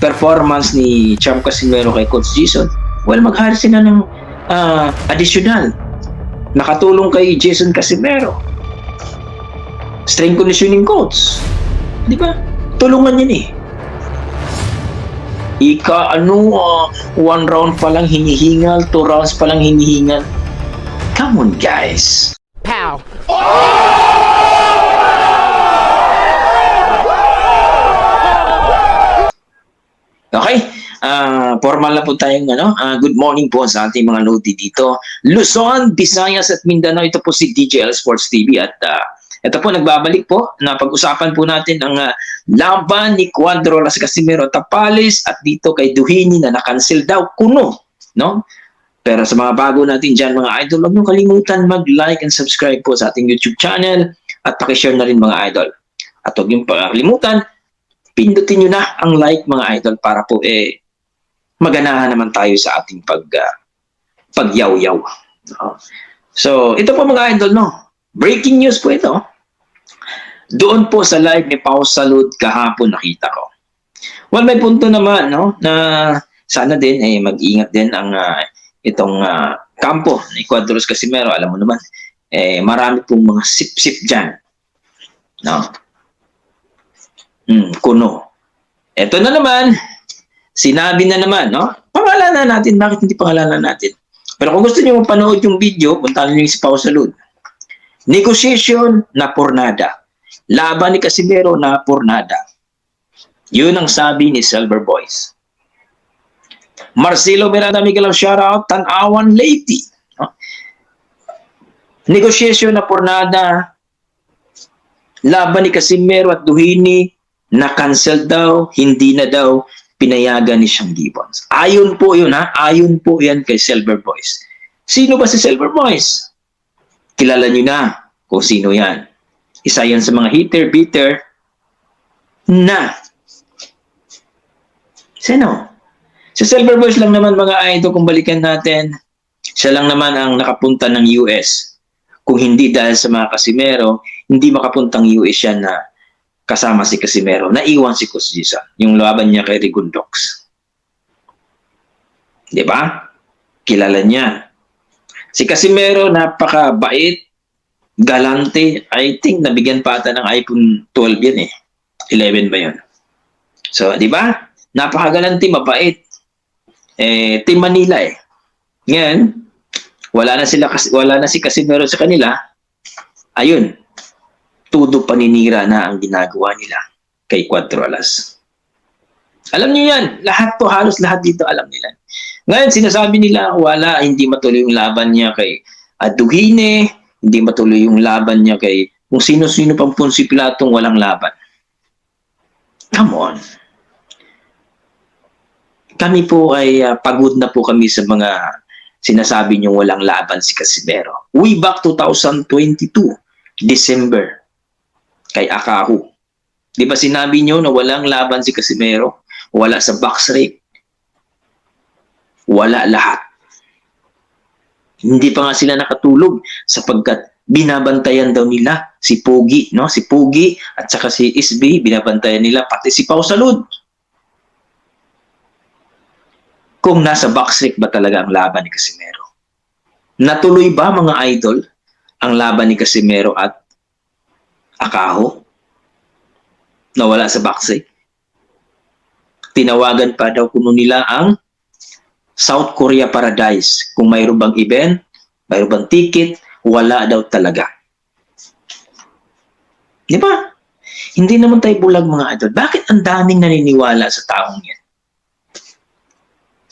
performance ni Champ Casimero kay Coach Jason, well, mag-hire sila ng additional. Nakatulong kay Jason Casimero. Strength conditioning coach. Di ba? Tulungan yan eh. One round pa lang hinihingal, 2 rounds pa lang hinihingal. Come on, guys. Pow! Okay, formal na po tayong good morning po sa ating mga noti dito. Luzon, Visayas at Mindanao, ito po si DJL Sports TV at ito po nagbabalik po na pag-usapan po natin ang laban ni Cuadro Las Casimero Tapales at dito kay Duhini na na-cancel daw kuno, no? Pero sa mga bago natin dyan mga idol, huwag niyo kalimutan mag-like and subscribe po sa ating YouTube channel at pakishare na rin mga idol. At huwag niyo kalimutan, pindutin nyo na ang like mga idol para po maganahan naman tayo sa ating pagyaw-yaw. So, ito po mga idol, no? Breaking news po ito. Doon po sa live ni Pau Salud kahapon nakita ko. Well, may punto naman, no? Na sana din, mag-iingat din ang itong kampo ni Cuadro Las Casimero. Alam mo naman, marami pong mga sip-sip dyan. No? Kuno. Ito na naman, sinabi na naman, no? Pangalanan natin, bakit hindi pangalanan natin? Pero kung gusto niyo mapanood yung video, puntahan niyo si Pau Salud. Negotiation na pornada. Laban ni Casimero na pornada. Yun ang sabi ni Silver Boys. Marcelo Miranda Miguel, shoutout, Tanawan Lady. No? Negotiation na pornada. Laban ni Casimero at Duhini na-cancel daw, hindi na daw pinayagan ni Sean Gibbons. Ayon po yun, ha? Ayon po yan kay Silver Boys. Sino ba si Silver Boys? Kilala nyo na kung sino yan. Isa yan sa mga hitter-beater na. Sino? Si Silver Boys lang naman mga idol, kung balikan natin, siya lang naman ang nakapunta ng US. Kung hindi dahil sa mga Casimero, hindi makapuntang US yan na kasama si Casimero. Naiwan si Coach Jason, yung laban niya kay Rigundox. Di ba? Kilala niya. Si Casimero, napakabait, galante. I think nabigyan pa ata ng iPhone 12 yan 11 ba yun? So, di ba? Napakagalante, mabait. Team Manila Ngayon, wala na si Casimero sa kanila. Ayun. Tudo paninira na ang ginagawa nila kay Cuadro Alas. Alam niyo yan. Halos lahat dito alam nila. Ngayon, sinasabi nila, hindi matuloy yung laban niya kay Duhine, hindi matuloy yung laban niya kay kung sino-sino pang Ponce Pilatong walang laban. Come on. Kami po ay pagod na po kami sa mga sinasabi niyong walang laban si Casimero. Way back 2022, December, kay Akahu. Di ba sinabi niyo na walang laban si Casimero? Wala sa box rate. Wala lahat. Hindi pa nga sila nakatulog sapagkat binabantayan daw nila si Pogi, no? Si Pogi at saka si SB, binabantayan nila pati si Pau Salud. Kung nasa box rate ba talaga ang laban ni Casimero? Natuloy ba mga idol ang laban ni Casimero at Akaho? Nawala sa box rate. Tinawagan pa daw kuno nila ang South Korea Paradise. Kung mayroon bang event, mayroon bang ticket, wala daw talaga. Di ba? Hindi naman tayo bulag mga idol. Bakit ang daming naniniwala sa taong yan?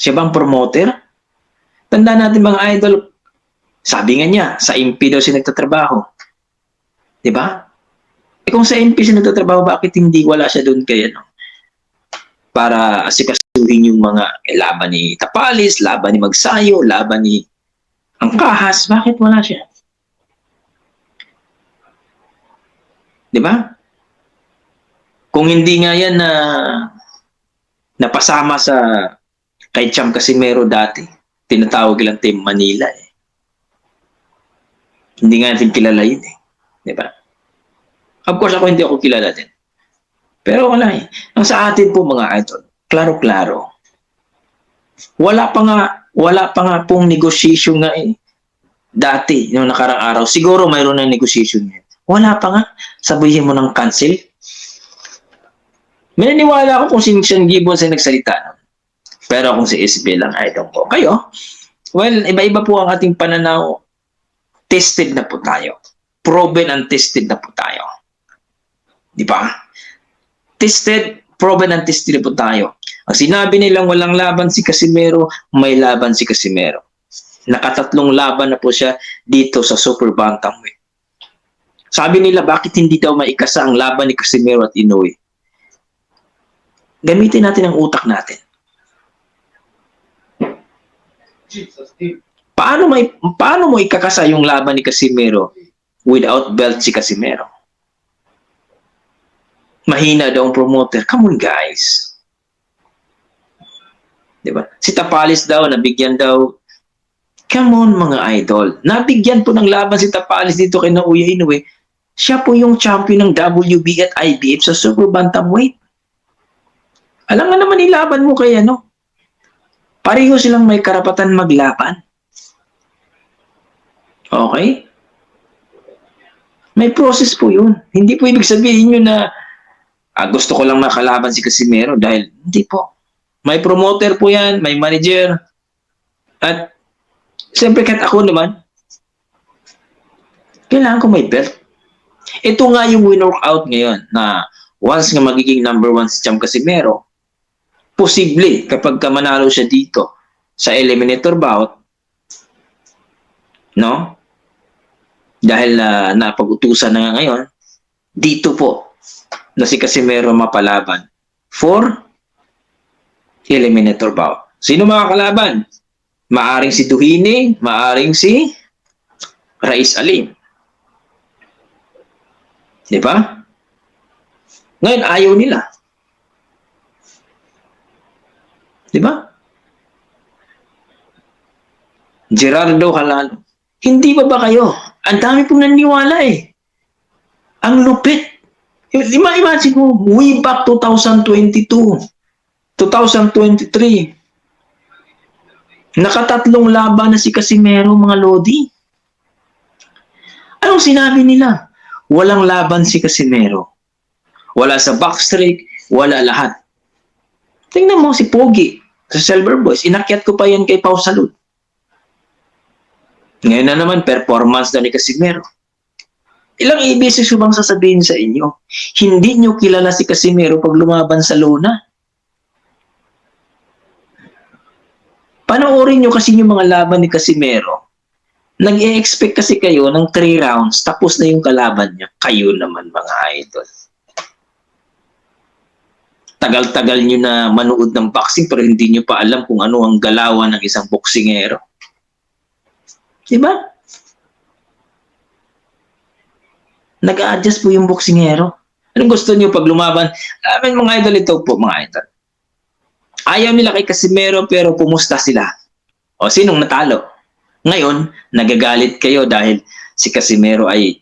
Siya bang promoter? Tanda natin mga idol, sabi nga niya, sa MP daw siya nagtatrabaho. Di ba? Kung sa MP siya nagtatrabaho, bakit hindi wala siya doon kaya para asikasuhin yung mga laban ni Tapales, laban ni Magsayo, laban ni Angkahas, bakit wala siya? Di ba? Kung hindi nga yan na napasama sa kay Champ Casimero dati, tinatawag lang Team Manila Hindi nga natin kilala yun Di ba? Of course, hindi ako kilala din. Pero wala Ang sa atin po mga idol, Klaro-klaro. Wala pa nga pong negotiation nga eh. Dati, noong nakarang araw, siguro mayroon ng negotiation ngayon. Wala pa nga. Sabihin mo ng cancel. May naniwala ako kung si Sean Gibbons ay nagsalita. Pero kung si SB lang, I don't know. Kayo, well, iba-iba po ang ating pananaw. Tested na po tayo. Proven and tested na po tayo. Di ba? Tested, proven and tested na po tayo. Ang sinabi nilang walang laban si Casimero, may laban si Casimero. Nakatatlong laban na po siya dito sa Super Bantamweight. Sabi nila, bakit hindi daw maikasa ang laban ni Casimero at Inoue? Gamitin natin ang utak natin. Paano mo ikakasa yung laban ni Casimero without belt si Casimero? Mahina daw ang promoter. Come on, guys. Diba? Si Tapalis daw, nabigyan daw. Come on, mga idol. Nabigyan po ng laban si Tapalis dito kay Naoya Inoue. Siya po yung champion ng WB at IBF sa Super Bantamweight. Alam nga naman ilaban mo kay ano. Pareho silang may karapatan maglaban. Okay? May process po yun. Hindi po ibig sabihin nyo na gusto ko lang makalaban si Casimero dahil hindi po. May promoter po yan, may manager. At siyempre kahit ako naman, kailangan ko may belt. Ito nga yung win-workout ngayon na once nga magiging number 1 si Champ Casimero, posible kapag manalo siya dito sa eliminator bout, no? Dahil napag-utusan na nga ngayon, dito po na si Casimero mapalaban for eliminator bout. Sino makakalaban? Maaring si Duhini, maaring si Raiz Alim. Di ba? Ngayon, ayaw nila. Di ba? Gerardo Halalo. Hindi ba kayo? Ang dami pong naniwala eh. Ang lupit. Imagine mo, way back 2022, 2023, nakatatlong laban na si Casimero, mga Lodi. Anong sinabi nila? Walang laban si Casimero. Wala sa backstreak, wala lahat. Tingnan mo si Pogi sa Silver Boys. Inakyat ko pa yan kay Pau Salud. Ngayon na naman, performance na ni Casimero. Ilang beses ko bang sasabihin sa inyo? Hindi nyo kilala si Casimero pag lumaban sa Lona. Panoorin nyo kasi yung mga laban ni Casimero. Nag-e-expect kasi kayo ng 3 rounds, tapos na yung kalaban niya. Kayo naman, mga idol. Tagal-tagal nyo na manood ng boxing pero hindi nyo pa alam kung ano ang galawan ng isang boksingero. Diba? Nag-a-adjust po yung boksingero. Anong gusto nyo pag lumaban? Mga idol, ito po, mga idol. Ayaw nila kay Casimero pero pumusta sila. O sinong natalo? Ngayon, nagagalit kayo dahil si Casimero ay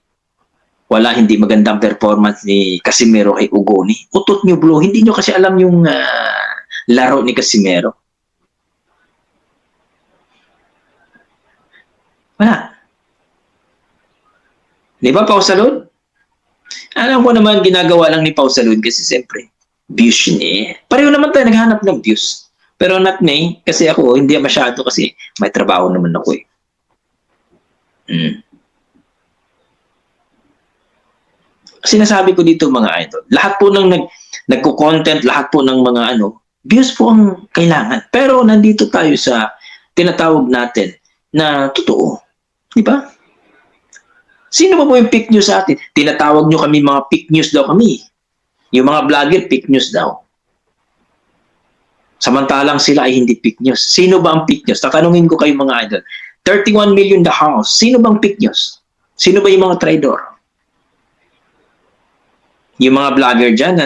hindi magandang performance ni Casimero kay Ugoni. Utot nyo, bro. Hindi nyo kasi alam yung laro ni Casimero. Wala. Di ba, Pau Salud? Alam ko naman ginagawa lang ni Pau Salud kasi siyempre, views niya. Pareho naman tayo naghanap ng views. Pero not me, kasi ako, hindi masyado kasi may trabaho naman ako eh. Sinasabi ko dito mga idol, lahat po ng nagko-content, lahat po ng mga views po ang kailangan. Pero nandito tayo sa tinatawag natin na totoo. Di ba? Sino ba po yung fake news sa atin? Tinatawag nyo kami mga fake news daw kami. Yung mga vlogger, fake news daw. Samantalang sila ay hindi fake news. Sino ba ang fake news? Tatanungin ko kayo mga idol. 31 million the house. Sino bang fake news? Sino ba yung mga traidor? Yung mga vlogger dyan na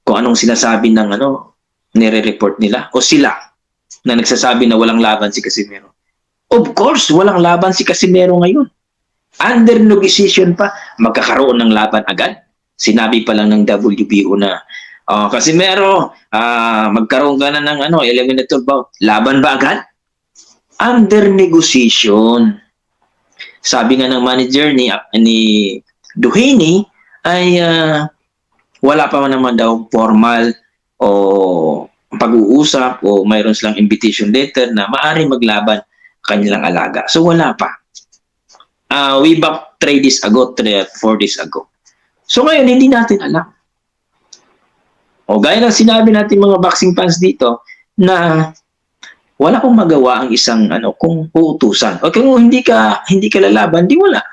kung anong sinasabi ng nire-report nila. O sila na nagsasabi na walang laban si Casimero. Of course, walang laban si Casimero ngayon. Under negotiation pa, magkakaroon ng laban agad. Sinabi pa lang ng WBO na Casimero, magkaroon ka na ng eliminator bout. Laban ba agad? Under negotiation. Sabi nga ng manager ni Duhini ay wala pa man naman daw formal o pag-uusap o mayroon silang invitation letter na maaari maglaban kanilang alaga. So wala pa. Way back 3 days ago, 4 days ago. So ngayon, hindi natin alam. O gaya ng sinabi natin mga boxing fans dito na wala kong magawa ang isang kung uutusan. O kung hindi ka lalaban, di wala.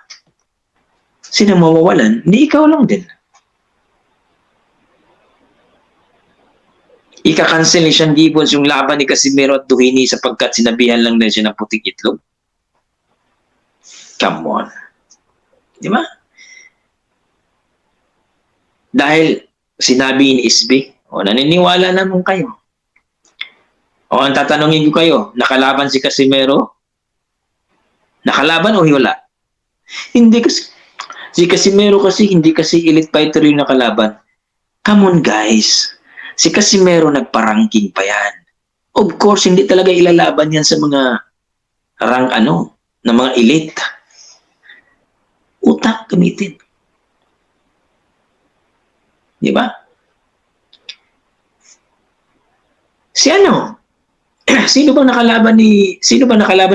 Sino mawawalan? Di ikaw lang din. Ika-cancel ni Sean Gibbons yung laban ni Casimero at Duhini sapagkat sinabihan lang na siya ng puting itlog. Come on. Di ba? Dahil sinabi ni SB, naniniwala naman kayo. Ang tatanungin ko kayo, nakalaban si Casimero? Nakalaban o wala? Hindi kasi. Si Casimero kasi, hindi kasi elite fighter yung nakalaban. Come on guys. Si Casimero nagparangking pa yan. Of course, hindi talaga ilalaban yan sa mga rank na mga elite. Utak gamitin. Di ba? Si Sino ba nakalaban ni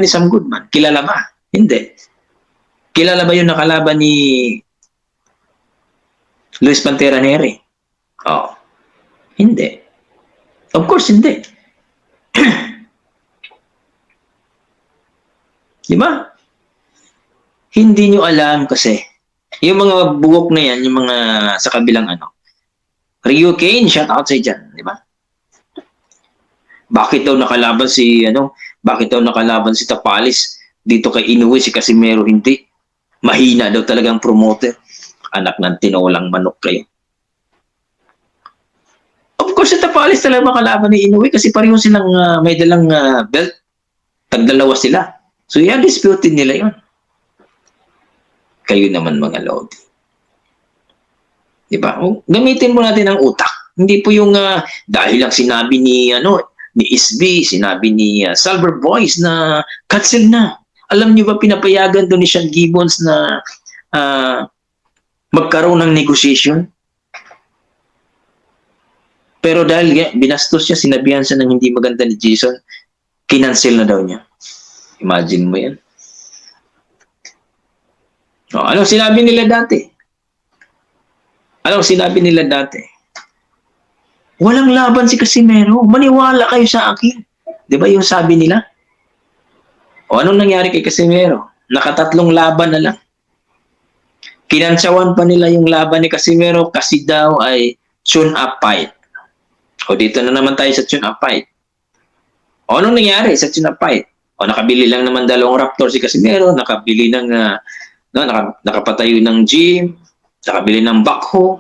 Sam Goodman? Kilala ba? Hindi. Kilala ba yung nakalaban ni Luis Pantera Neri? Hindi. Of course, hindi. Di ba? Hindi nyo alam kasi. Yung mga buwok na yan, yung mga sa kabilang Ryu Kane, shout out sa dyan. Di ba? Bakit daw nakalaban si Tapalis dito kay Inoue, si Casimero hindi? Mahina daw talagang promoter. Anak ng tinolang manok kayo. Of course, si Tapalis talaga makalaban ni Inoue kasi pareho silang may dalang belt. Tagdalawa sila. So, disputin nila yon. Kayo naman mga Lodi. Diba? Gamitin mo natin ang utak. Hindi po yung dahil lang sinabi ni SB, sinabi ni Salver Boys na cancel na. Alam niyo ba pinapayagan doon ni Sean Gibbons na magkaroon ng negotiation? Pero dahil binastos siya, sinabihan siya ng hindi maganda ni Jason, kinancel na daw niya. Imagine mo yan. Anong sinabi nila dati? Walang laban si Casimero. Maniwala kayo sa akin. Di ba yung sabi nila? Anong nangyari kay Casimero? Nakatatlong laban na lang. Kinantsawan pa nila yung laban ni Casimero kasi daw ay tune-up fight. Dito na naman tayo sa tune-up fight. Anong nangyari sa tune-up fight? Nakabili lang naman 2 Raptor si Casimero, nakabili ng nakapatayo ng gym, nakabili ng backhoe,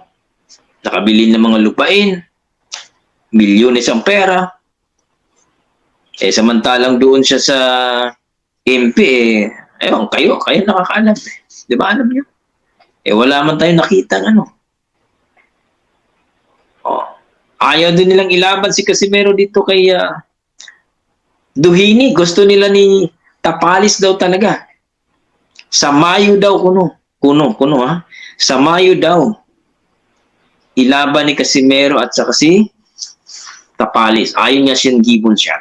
nakabili ng mga lupain, milyones ang pera. Samantalang doon siya sa MP, ewan kayo nakakaalam. Di ba alam niyo? Wala man tayo nakita ayaw din nilang ilaban si Casimero dito kay Duhini. Gusto nila ni Tapalis daw talaga. Sa Mayo daw kuno ha. Sa Mayo daw ilaban ni Casimero at saka si Tapalis. Ayaw niya Sean Gibbons siya.